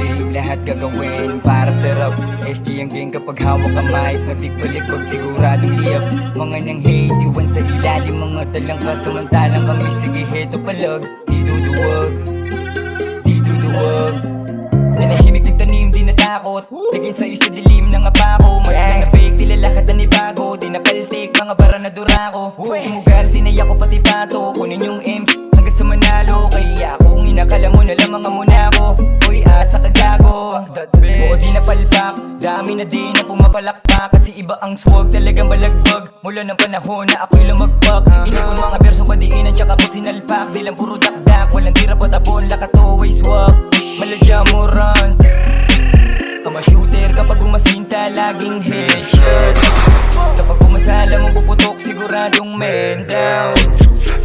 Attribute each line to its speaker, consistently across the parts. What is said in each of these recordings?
Speaker 1: game, lahat gagawin para sarap. SG ang game kapag hawak ang mic, matik-balik wag siguradong liyab. Mga nang hate, iwan sa ilalim, mga talangka samantalang kami sige heto palag. Di duduwag, di duduwag. Nanahimik nagtanim, di natakot. Naging sa'yo sa dilim ng apako. Mas na fake, tilalakad na nibago. Di napaltik, mga bara na durako. Sumugal, tinay ako pati pato. Kunin yung MC hanggang sa manalo. Kaya kung inakala mo na lang mga muna ko, uy asa ka gago. Oo di napalpak, dami na di na pumapalakpak. Kasi iba ang swag, talagang balagbag. Mula ng panahon na ako'y lumagpak. Inipon mga bersong padiinan, tsaka ko sinalpak. Di lang puro dakdak, walang tira patapon, lakat always swag. Maladya mo run, kama shooter kapag umasinta, laging headshot. Kapag umasala mo puputok, siguradong man down.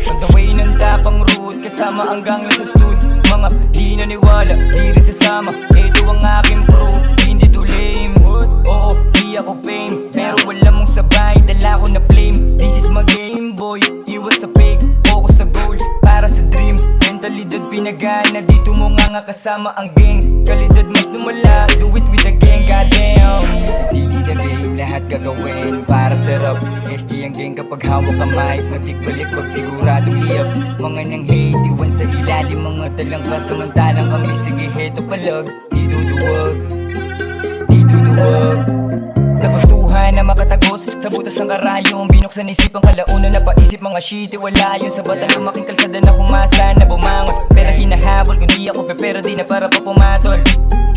Speaker 1: On the way ng tapang route, kasama ang gang lang sa stud. Mga di naniwala, di rin sasama. Ito ang aking proof, hindi to lame. Oo, di ako fame, pero wala mong sabay, dala ko na flame. This is my game boy, iwas sa fake, focus sa goal, para sa dream. Mentalidad pinagana, dito mo nga kasama ang gang. Kalidad mas lumala, do it with the gang, goddamn. Hindi the game, lahat gagawin para sarap. SG ang gang kapag hawak ang mic, matik-balik wag siguradong liyab. Mga nang hate, iwan sa ilalim, mga talangka samantalang kami sige heto palag. Di duduwag, di duduwag. Nagustuhan na makatagos sa butas ng karayong binuksan isipang kalaunan na paisip mga shitty. Wala yun sa batang lumaking kalsada na kumasa na bumangon. Pero hinahabol kung di ako pepera di na para pa pumatol.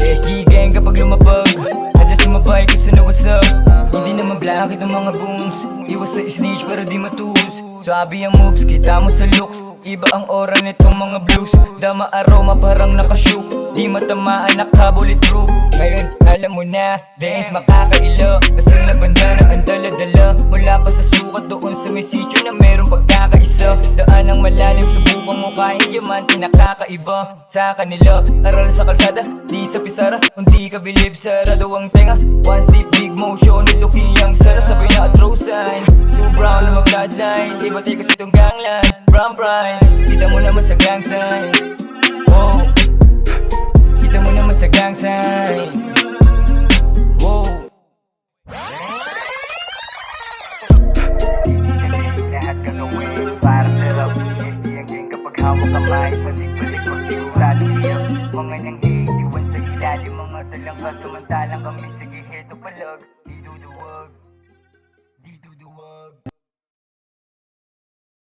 Speaker 1: SG gang kapag lumapag, nada sumabay ko sa what's up. Hindi naman black itong mga booms, iwas sa snitch pero di matus. Sabi ang moves, kita mo sa looks, iba ang aura nitong mga blues. Dama aroma parang nakashoot, di matamaan naka-bulletproof. Ngayon alam mo na, dance makakailo. Kasang nagbanda ng ang dala-dala, mula pa sa sukat doon sa may sityo na merong pagkakaisa. Daan ang malalim, subukan mo kahit diamante nakakaiba sa kanila. Aral sa kalsada, di sa pisara, kung di ka bilib sarado ang tenga. One step big motion, ito kiyang sara. Sabay na throw sign, two brown na mag-bloodline. Iba tayo kasi itong gangland, brown pride. Kita mo naman sa gang sign, wow. Kita mo naman sa gang sign, wow. Lahat gagawin para sarap. Hindi ang gang kapag hawak ang mic, matik-balik wag siguradong liyab. Mga nang hate, iwan sa ilalim, mga talangka samantalang kami sige heto palag. Di duduwag.